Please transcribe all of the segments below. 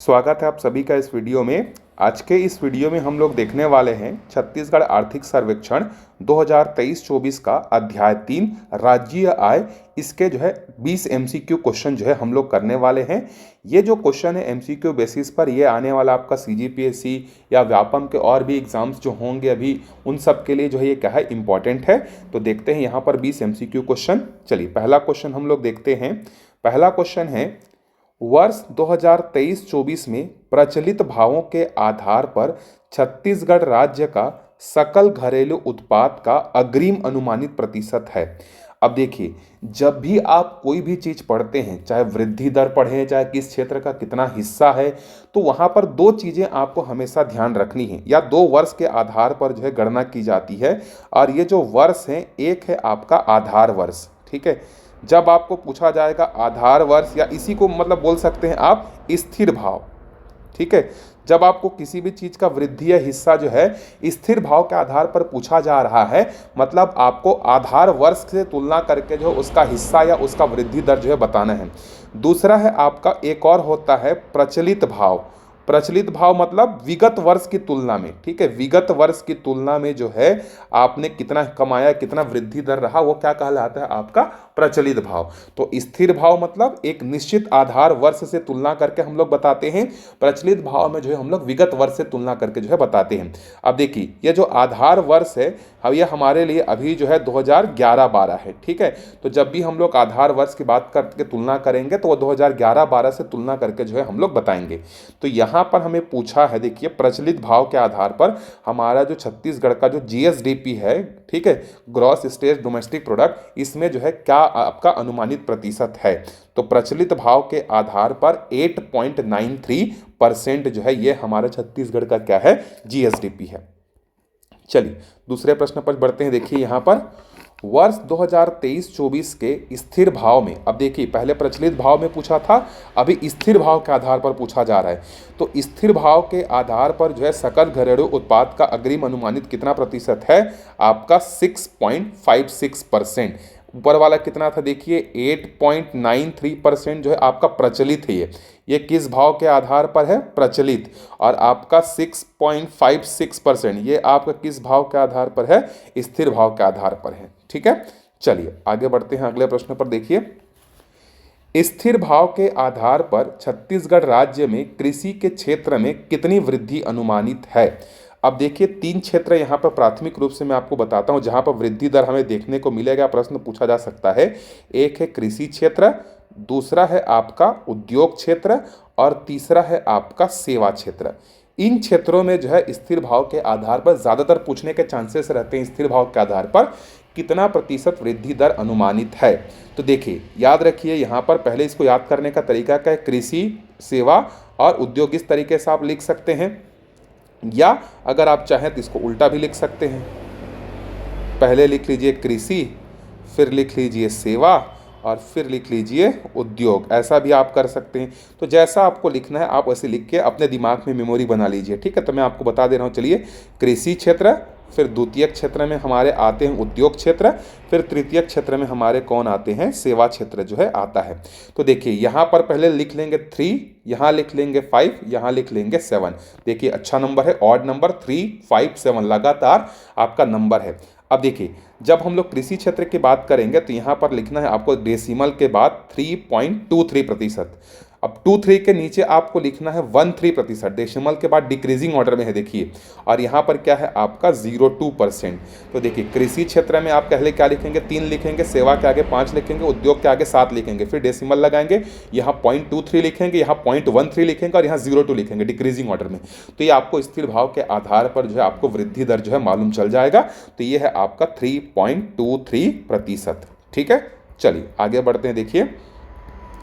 स्वागत है आप सभी का इस वीडियो में। आज के इस वीडियो में हम लोग देखने वाले हैं छत्तीसगढ़ आर्थिक सर्वेक्षण 2023-24 का अध्याय 3 राज्य आय। इसके 20 एमसीक्यू क्वेश्चन हम लोग करने वाले हैं। ये जो क्वेश्चन है एमसीक्यू बेसिस पर ये आने वाला आपका सीजीपीएससी या व्यापम के और भी एग्जाम्स जो होंगे अभी उन सब के लिए ये क्या है इम्पॉर्टेंट है। तो देखते हैं यहाँ पर 20 एमसीक्यू क्वेश्चन। चलिए पहला क्वेश्चन हम लोग देखते हैं। पहला क्वेश्चन है, वर्ष 2023-24 में प्रचलित भावों के आधार पर छत्तीसगढ़ राज्य का सकल घरेलू उत्पाद का अग्रिम अनुमानित प्रतिशत है। अब देखिए, जब भी आप कोई भी चीज पढ़ते हैं, चाहे वृद्धि दर पढ़ें, चाहे किस क्षेत्र का कितना हिस्सा है, तो वहां पर दो चीजें आपको हमेशा ध्यान रखनी है या दो वर्ष के आधार पर गणना की जाती है। और ये जो वर्ष है, एक है आपका आधार वर्ष, ठीक है। जब आपको पूछा जाएगा आधार वर्ष या इसी को मतलब बोल सकते हैं आप स्थिर भाव, ठीक है। जब आपको किसी भी चीज का वृद्धि या हिस्सा स्थिर भाव के आधार पर पूछा जा रहा है, मतलब आपको आधार वर्ष से तुलना करके उसका हिस्सा या उसका वृद्धि दर बताना है। दूसरा है आपका एक और होता है प्रचलित भाव। प्रचलित भाव मतलब विगत वर्ष की तुलना में, ठीक है। विगत वर्ष की तुलना में आपने कितना कमाया, कितना वृद्धि दर रहा, वो क्या कहलाता है आपका प्रचलित भाव। तो स्थिर भाव मतलब एक निश्चित आधार वर्ष से तुलना करके हम लोग बताते हैं। प्रचलित भाव में हम लोग विगत वर्ष से तुलना करके बताते हैं। अब देखिए, ये जो आधार वर्ष है अब ये हमारे लिए अभी 2011-12 है, ठीक है। तो जब भी हम लोग आधार वर्ष की बात करके तुलना करेंगे तो वो 2011-12 से तुलना करके हम लोग बताएंगे। तो यहाँ पर हमें पूछा है, देखिए, प्रचलित भाव के आधार पर हमारा जो छत्तीसगढ़ का जो जीएसडीपी है, ठीक है, ग्रॉस स्टेट डोमेस्टिक प्रोडक्ट, इसमें क्या आपका अनुमानित प्रतिशत है। तो प्रचलित भाव के आधार पर 8.93% ये हमारा छत्तीसगढ़ का क्या है जीएसडीपी है। चलिए दूसरे प्रश्न पर बढ़ते हैं। देखिए यहाँ पर वर्ष 2023-24 के स्थिर भाव में, अब देखिए पहले प्रचलित भाव में पूछा था, अभी स्थिर भाव के आधार पर पूछा जा रहा है। तो स्थिर भाव के आधार पर सकल घरेलू उत्पाद का अग्रिम अनुमानित कितना प्रतिशत है आपका 6.56%। ऊपर वाला कितना था देखिए 8.93% आपका प्रचलित है। ये किस भाव के आधार पर है, प्रचलित। और आपका 6.56% ये आपका किस भाव के आधार पर है, स्थिर भाव के आधार पर है, ठीक है। चलिए आगे बढ़ते हैं अगले प्रश्न पर। देखिए, स्थिर भाव के आधार पर छत्तीसगढ़ राज्य में कृषि के क्षेत्र में कितनी वृद्धि अनुमानित है। अब देखिए, तीन क्षेत्र यहाँ पर प्राथमिक रूप से मैं आपको बताता हूँ जहाँ पर वृद्धि दर हमें देखने को मिलेगा, प्रश्न पूछा जा सकता है। एक है कृषि क्षेत्र, दूसरा है आपका उद्योग क्षेत्र और तीसरा है आपका सेवा क्षेत्र। इन क्षेत्रों में स्थिर भाव के आधार पर ज़्यादातर पूछने के चांसेस रहते हैं। स्थिर भाव के आधार पर कितना प्रतिशत वृद्धि दर अनुमानित है। तो देखिए, याद रखिए यहाँ पर पहले इसको याद करने का तरीका क्या है, कृषि, सेवा और उद्योग, इस तरीके से आप लिख सकते हैं। या अगर आप चाहें तो इसको उल्टा भी लिख सकते हैं। पहले लिख लीजिए कृषि, फिर लिख लीजिए सेवा और फिर लिख लीजिए उद्योग, ऐसा भी आप कर सकते हैं। तो जैसा आपको लिखना है आप वैसे लिख के अपने दिमाग में मेमोरी बना लीजिए, ठीक है। तो मैं आपको बता दे रहा हूँ। चलिए, कृषि क्षेत्र, फिर द्वितीय क्षेत्र में हमारे आते हैं उद्योग क्षेत्र, फिर तृतीय क्षेत्र में हमारे कौन आते हैं, सेवा क्षेत्र आता है। तो देखिए यहाँ पर पहले लिख लेंगे 3, यहाँ लिख लेंगे 5, यहाँ लिख लेंगे 7। देखिए अच्छा नंबर है, ऑड नंबर 3, 5, 7 लगातार आपका नंबर है। अब देखिए, जब हम लोग कृषि क्षेत्र की बात करेंगे तो यहाँ पर लिखना है आपको डेसिमल के बाद 3.23%। अब 23 के नीचे आपको लिखना है 13%, डेसिमल के बाद डिक्रीजिंग ऑर्डर में है देखिए। और यहाँ पर क्या है आपका 0.2%। तो देखिए, कृषि क्षेत्र में आप पहले क्या लिखेंगे, 3 लिखेंगे, सेवा के आगे 5 लिखेंगे, उद्योग के आगे 7 लिखेंगे, फिर डेसिमल लगाएंगे, यहाँ 0.23 लिखेंगे, यहाँ 0.13 लिखेंगे और यहाँ 0.2 लिखेंगे डिक्रीजिंग ऑर्डर में। तो ये आपको स्थिर भाव के आधार पर आपको वृद्धि दर मालूम चल जाएगा। तो ये है आपका 3.23%, ठीक है। चलिए आगे बढ़ते हैं। देखिए,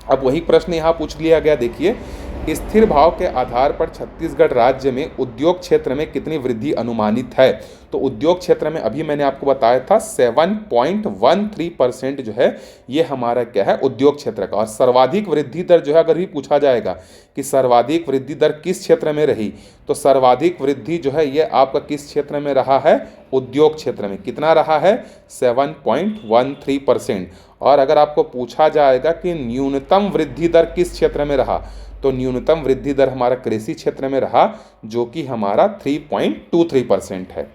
अब वही प्रश्न यहाँ पूछ लिया गया। देखिए, स्थिर भाव के आधार पर छत्तीसगढ़ राज्य में उद्योग क्षेत्र में कितनी वृद्धि अनुमानित है। तो उद्योग क्षेत्र में अभी मैंने आपको बताया था 7.13% ये हमारा क्या है उद्योग क्षेत्र का। और सर्वाधिक वृद्धि दर अगर भी पूछा जाएगा कि सर्वाधिक वृद्धि दर किस क्षेत्र में रही, तो सर्वाधिक वृद्धि ये आपका किस क्षेत्र में रहा है, उद्योग क्षेत्र में। कितना रहा है, 7.13%। और अगर आपको पूछा जाएगा कि न्यूनतम वृद्धि दर किस क्षेत्र में रहा, तो न्यूनतम वृद्धि दर हमारा कृषि क्षेत्र में रहा, जो कि हमारा 3.23% है।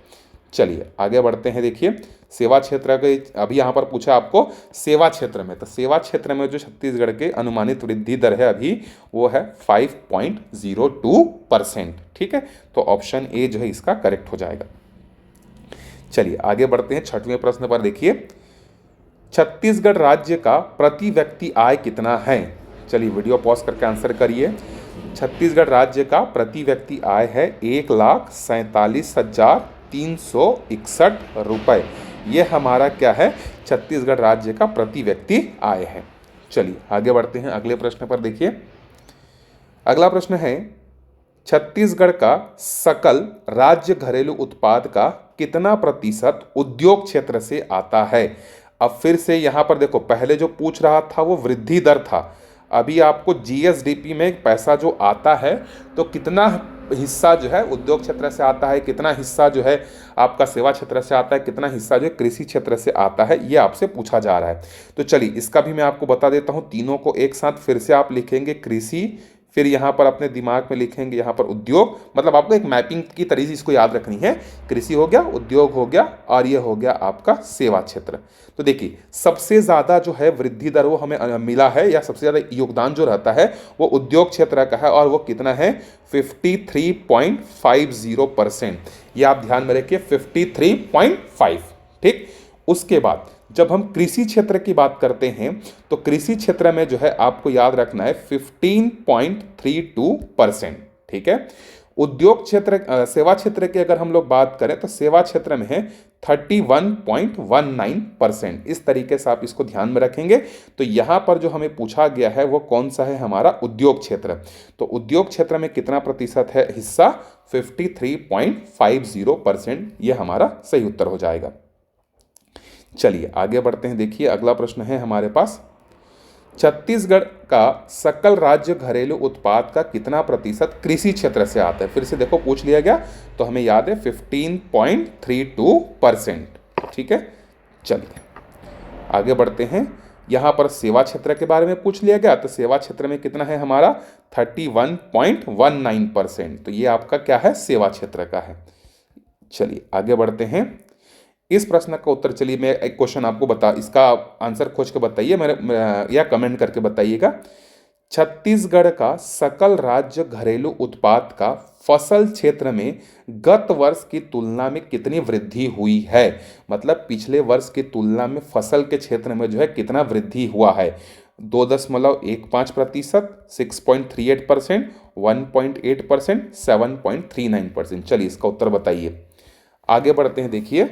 चलिए आगे बढ़ते हैं। देखिए सेवा क्षेत्र के अभी यहाँ पर पूछा आपको सेवा क्षेत्र में, तो सेवा क्षेत्र में जो छत्तीसगढ़ के अनुमानित वृद्धि दर है अभी वो है 5.02%। ठीक है, तो ऑप्शन ए जो है इसका करेक्ट हो जाएगा। चलिए आगे बढ़ते हैं 6वें प्रश्न पर। देखिए छत्तीसगढ़ राज्य का प्रति व्यक्ति आय कितना है? चलिए वीडियो पॉज करके आंसर करिए। छत्तीसगढ़ राज्य का प्रति व्यक्ति आय है 1,47,361 रुपये। ये हमारा क्या है? छत्तीसगढ़ राज्य का प्रति व्यक्ति आय है। चलिए आगे बढ़ते हैं अगले प्रश्न पर। देखिए अगला प्रश्न है छत्तीसगढ़ का सकल राज्य घरेलू उत्पाद का कितना प्रतिशत उद्योग क्षेत्र से आता है? अब फिर से यहाँ पर देखो, पहले जो पूछ रहा था वो वृद्धि दर था, अभी आपको जीएसडीपी में पैसा जो आता है तो कितना हिस्सा जो है उद्योग क्षेत्र से आता है, कितना हिस्सा जो है आपका सेवा क्षेत्र से आता है, कितना हिस्सा जो है कृषि क्षेत्र से आता है, ये आपसे पूछा जा रहा है। तो चलिए इसका भी मैं आपको बता देता हूँ। तीनों को एक साथ फिर से आप लिखेंगे कृषि, फिर यहाँ पर अपने दिमाग में लिखेंगे यहाँ पर उद्योग, मतलब आपको एक मैपिंग की तरीके से इसको याद रखनी है। कृषि हो गया, उद्योग हो गया और ये हो गया आपका सेवा क्षेत्र। तो देखिए सबसे ज़्यादा जो है वृद्धि दर वो हमें मिला है, या सबसे ज़्यादा योगदान जो रहता है वो उद्योग क्षेत्र का है, और वो कितना है? 53.50%। ये आप ध्यान में रखिए, 53.5। ठीक, उसके बाद जब हम कृषि क्षेत्र की बात करते हैं तो कृषि क्षेत्र में जो है आपको याद रखना है 15.32%। ठीक है, उद्योग क्षेत्र सेवा क्षेत्र की अगर हम लोग बात करें तो सेवा क्षेत्र में है 31.19%। इस तरीके से आप इसको ध्यान में रखेंगे। तो यहाँ पर जो हमें पूछा गया है वो कौन सा है? हमारा उद्योग क्षेत्र। तो उद्योग क्षेत्र में कितना प्रतिशत है हिस्सा? 53.50%। ये हमारा सही उत्तर हो जाएगा। चलिए आगे बढ़ते हैं। देखिए अगला प्रश्न है हमारे पास, छत्तीसगढ़ का सकल राज्य घरेलू उत्पाद का कितना प्रतिशत कृषि क्षेत्र से आता है? फिर से देखो पूछ लिया गया तो हमें याद है 15.32%। ठीक है, चलिए आगे बढ़ते हैं। यहाँ पर सेवा क्षेत्र के बारे में पूछ लिया गया, तो सेवा क्षेत्र में कितना है हमारा? 31.19%। तो ये आपका क्या है? सेवा क्षेत्र का है। चलिए आगे बढ़ते हैं। इस प्रश्न का उत्तर, चलिए मैं एक क्वेश्चन आपको इसका आंसर खोज के बताइए मेरे या कमेंट करके बताइएगा। छत्तीसगढ़ का सकल राज्य घरेलू उत्पाद का फसल क्षेत्र में गत वर्ष की तुलना में कितनी वृद्धि हुई है? मतलब पिछले वर्ष की तुलना में फसल के क्षेत्र में जो है कितना वृद्धि हुआ है? 2.15%, 6.38%, 1.8%, 7.39%। चलिए इसका उत्तर बताइए। आगे बढ़ते हैं। देखिए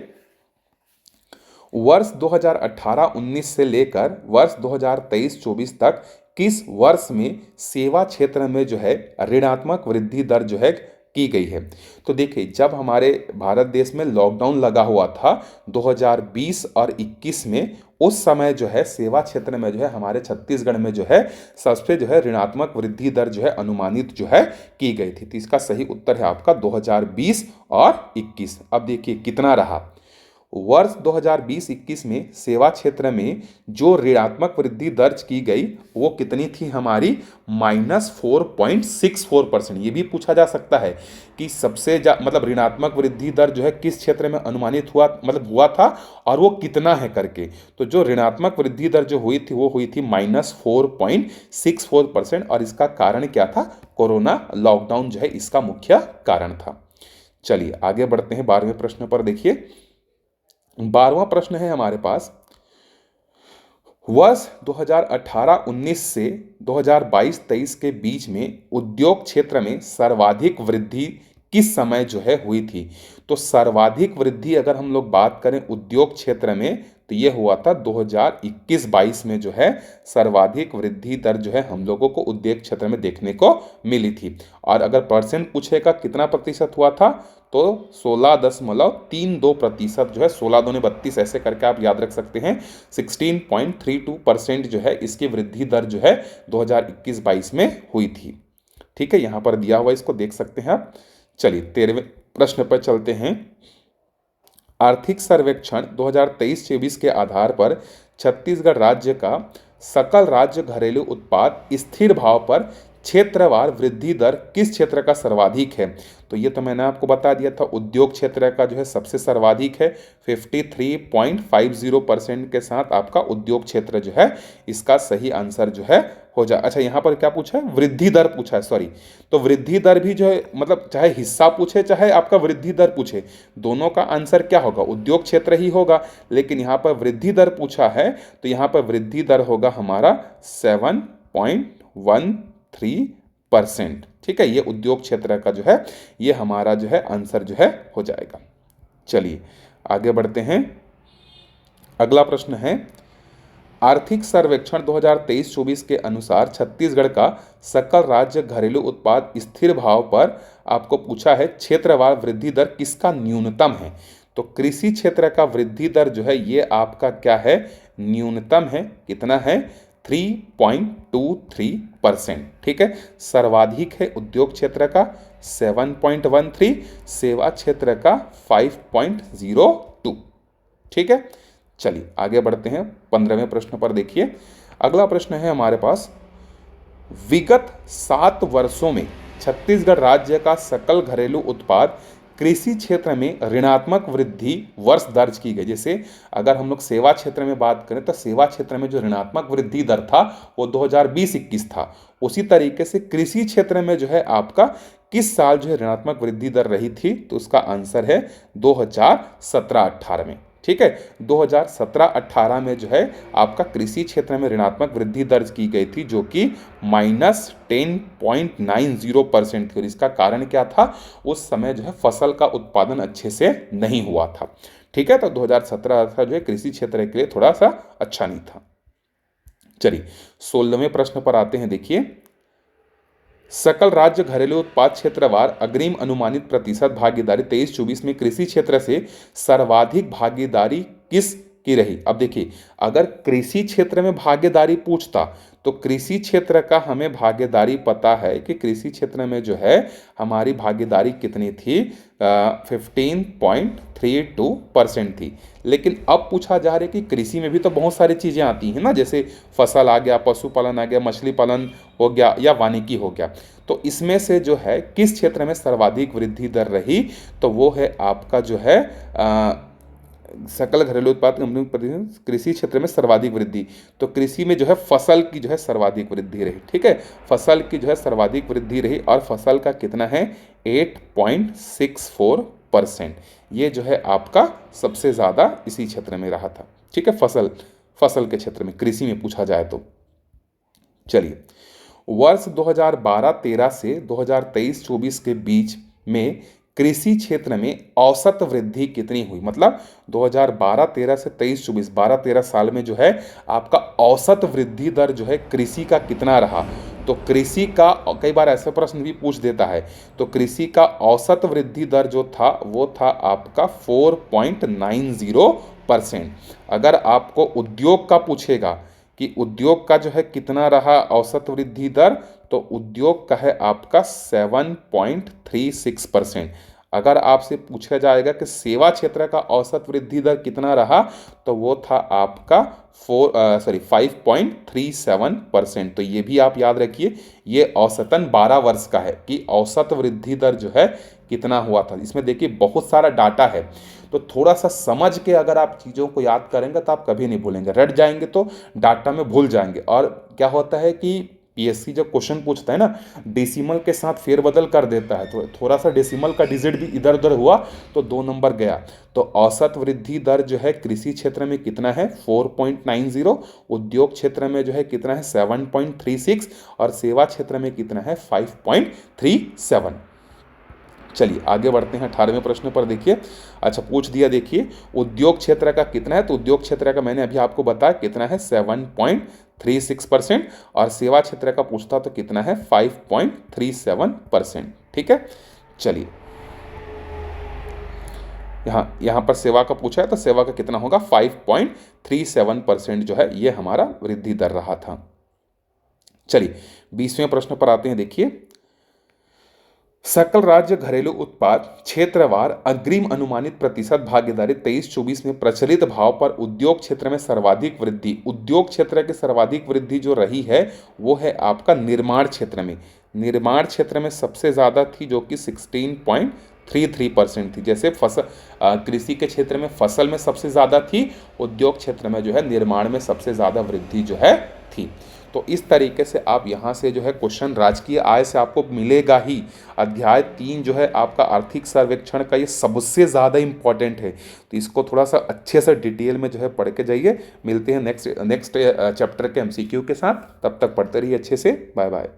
वर्ष 2018-19 से लेकर वर्ष 2023-24 तक किस वर्ष में सेवा क्षेत्र में जो है ऋणात्मक वृद्धि दर जो है की गई है? तो देखिए जब हमारे भारत देश में लॉकडाउन लगा हुआ था 2020 और 21 में, उस समय जो है सेवा क्षेत्र में जो है हमारे छत्तीसगढ़ में जो है सबसे जो है ऋणात्मक वृद्धि दर जो है अनुमानित जो है की गई थी। तो इसका सही उत्तर है आपका 2020 और 21। अब देखिए कितना रहा? वर्ष 2020-21 में सेवा क्षेत्र में जो ऋणात्मक वृद्धि दर्ज की गई वो कितनी थी हमारी? -4.64%। ये भी पूछा जा सकता है कि सबसे मतलब ऋणात्मक वृद्धि दर जो है किस क्षेत्र में अनुमानित हुआ, मतलब हुआ था, और वो कितना है करके। तो जो ऋणात्मक वृद्धि दर जो हुई थी वो हुई थी -4.64%। और इसका कारण क्या था? कोरोना लॉकडाउन जो है इसका मुख्य कारण था। चलिए आगे बढ़ते हैं 12वें प्रश्न पर। देखिए 12वां प्रश्न है हमारे पास, वर्ष 2018-19 से 2022-23 के बीच में उद्योग क्षेत्र में सर्वाधिक वृद्धि किस समय जो है हुई थी? तो सर्वाधिक वृद्धि अगर हम लोग बात करें उद्योग क्षेत्र में तो ये हुआ था 2021-22 में जो है सर्वाधिक वृद्धि दर जो है हम लोगों को उद्योग क्षेत्र में देखने को मिली थी। और अगर परसेंट पूछेगा कितना प्रतिशत हुआ था तो 16.32% जो है, 16 दूने 32 ऐसे करके आप याद रख सकते हैं। 16.32% जो है इसकी वृद्धि दर जो है 2021-22 में हुई थी। ठीक है, यहाँ पर दिया हुआ इसको देख सकते हैं आप। चलिए 13वें प्रश्न पर चलते हैं। आर्थिक सर्वेक्षण 2023-24 के आधार पर छत्तीसगढ़ राज्य का सकल राज्य घरेलू उत्पाद स्थिर भाव पर क्षेत्रवार वृद्धि दर किस क्षेत्र का सर्वाधिक है? तो ये तो मैंने आपको बता दिया था, उद्योग क्षेत्र का जो है सबसे सर्वाधिक है, 53.50% के साथ आपका उद्योग क्षेत्र जो है इसका सही आंसर जो है हो जाए। अच्छा, यहाँ पर क्या पूछा है? वृद्धि दर पूछा है, सॉरी। तो वृद्धि दर भी जो है मतलब चाहे हिस्सा पूछे चाहे आपका वृद्धि दर पूछे, दोनों का आंसर क्या होगा? उद्योग क्षेत्र ही होगा। लेकिन यहाँ पर वृद्धि दर पूछा है तो यहाँ पर वृद्धि दर होगा हमारा 7.13%। ठीक है, ये उद्योग क्षेत्र का जो है ये हमारा जो है आंसर जो है हो जाएगा। चलिए आगे बढ़ते हैं। अगला प्रश्न है, आर्थिक सर्वेक्षण 2023-24 के अनुसार छत्तीसगढ़ का सकल राज्य घरेलू उत्पाद स्थिर भाव पर आपको पूछा है क्षेत्रवार वृद्धि दर किसका न्यूनतम है? तो कृषि क्षेत्र का वृद्धि दर जो है ये आपका क्या है? न्यूनतम है। कितना है? 3.23%। ठीक है, सर्वाधिक है उद्योग क्षेत्र का 7.13, सेवा क्षेत्र का 5.02। ठीक है, चलिए आगे बढ़ते हैं 15वें प्रश्न पर। देखिए अगला प्रश्न है हमारे पास, विगत 7 वर्षों में छत्तीसगढ़ राज्य का सकल घरेलू उत्पाद कृषि क्षेत्र में ऋणात्मक वृद्धि वर्ष दर्ज की गई। जैसे अगर हम लोग सेवा क्षेत्र में बात करें तो सेवा क्षेत्र में जो ऋणात्मक वृद्धि दर था वो 2020-21 था। उसी तरीके से कृषि क्षेत्र में जो है आपका किस साल जो है ऋणात्मक वृद्धि दर रही थी? तो उसका आंसर है 2017-18 में। ठीक है, 2017-18 में जो है आपका कृषि क्षेत्र में ऋणात्मक वृद्धि दर्ज की गई थी जो कि -10.90% थी। और इसका कारण क्या था? उस समय जो है फसल का उत्पादन अच्छे से नहीं हुआ था। ठीक है, तो 2017-18 जो है कृषि क्षेत्र के लिए थोड़ा सा अच्छा नहीं था। चलिए 16वें प्रश्न पर आते हैं। देखिए, सकल राज्य घरेलू उत्पाद क्षेत्रवार अग्रिम अनुमानित प्रतिशत भागीदारी 23-24 में कृषि क्षेत्र से सर्वाधिक भागीदारी किस की रही? अब देखिए, अगर कृषि क्षेत्र में भागीदारी पूछता तो कृषि क्षेत्र का हमें भागीदारी पता है कि कृषि क्षेत्र में जो है हमारी भागीदारी कितनी थी? 15.32% थी। लेकिन अब पूछा जा रहा है कि कृषि में भी तो बहुत सारी चीज़ें आती हैं ना, जैसे फसल आ गया, पशुपालन आ गया, मछली पालन हो गया या वानिकी हो गया। तो इसमें से जो है किस क्षेत्र में सर्वाधिक वृद्धि दर रही? तो वो है आपका जो है सकल घरेलू उत्पाद कृषि क्षेत्र में सर्वाधिक वृद्धि। तो कृषि में जो है फसल की जो है सर्वाधिक वृद्धि रही। ठीक है, फसल की जो है सर्वाधिक वृद्धि रही और फसल का कितना है? 8.64%। ये जो है आपका सबसे ज़्यादा इसी क्षेत्र में रहा था। ठीक है, फसल के क्षेत्र में कृषि में पूछा जाए तो। चलिए, वर्ष 2012-13 से 2023-24 के बीच में कृषि क्षेत्र में औसत वृद्धि कितनी हुई? मतलब 2012-13 से 23-24 12-13 साल में जो है आपका औसत वृद्धि दर जो है कृषि का कितना रहा? तो कृषि का कई बार ऐसा प्रश्न भी पूछ देता है। तो कृषि का औसत वृद्धि दर जो था वो था आपका 4.90%। अगर आपको उद्योग का पूछेगा कि उद्योग का जो है कितना रहा औसत वृद्धि दर, तो उद्योग का है आपका 7.36%। अगर आपसे पूछा जाएगा कि सेवा क्षेत्र का औसत वृद्धि दर कितना रहा, तो वो था आपका 5.37%। तो ये भी आप याद रखिए, ये औसतन 12 वर्ष का है कि औसत वृद्धि दर जो है कितना हुआ था। इसमें देखिए बहुत सारा डाटा है, तो थोड़ा सा समझ के अगर आप चीज़ों को याद करेंगे तो आप कभी नहीं भूलेंगे। रट जाएंगे तो डाटा में भूल जाएंगे। और क्या होता है कि पीएससी जब क्वेश्चन पूछता है ना, डेसिमल के साथ फेरबदल कर देता है, तो थोड़ा सा डेसिमल का डिजिट भी इधर उधर हुआ तो 2 नंबर गया। तो औसत वृद्धि दर जो है कृषि क्षेत्र में कितना है? 4.90। उद्योग क्षेत्र में जो है कितना है? 7.36। और सेवा क्षेत्र में कितना है? 5.37। चलिए आगे बढ़ते हैं 18वें प्रश्न पर। देखिए, अच्छा पूछ दिया, देखिए उद्योग क्षेत्र का कितना है? तो उद्योग क्षेत्र का मैंने अभी आपको बताया कितना है? 7.36%। और सेवा क्षेत्र का पूछता तो कितना है? 5.37%। ठीक है, चलिए यहाँ पर सेवा का पूछा है तो सेवा का कितना होगा? 5.37% जो है ये हमारा वृद्धि दर रहा था। चलिए 20वें प्रश्न पर आते हैं। देखिए, सकल राज्य घरेलू उत्पाद क्षेत्रवार अग्रिम अनुमानित प्रतिशत भागीदारी 23-24 में प्रचलित भाव पर उद्योग क्षेत्र में सर्वाधिक वृद्धि। उद्योग क्षेत्र की सर्वाधिक वृद्धि जो रही है वो है आपका निर्माण क्षेत्र में। निर्माण क्षेत्र में सबसे ज़्यादा थी जो कि 16.33% थी। जैसे कृषि के क्षेत्र में फसल में सबसे ज़्यादा थी, उद्योग क्षेत्र में जो है निर्माण में सबसे ज़्यादा वृद्धि जो है थी। तो इस तरीके से आप यहाँ से जो है क्वेश्चन राजकीय आय से आपको मिलेगा ही। अध्याय 3 जो है आपका आर्थिक सर्वेक्षण का ये सबसे ज़्यादा इंपॉर्टेंट है, तो इसको थोड़ा सा अच्छे से डिटेल में जो है पढ़ के जाइए। मिलते हैं नेक्स्ट चैप्टर के एमसीक्यू के साथ, तब तक पढ़ते रहिए अच्छे से। Bye bye.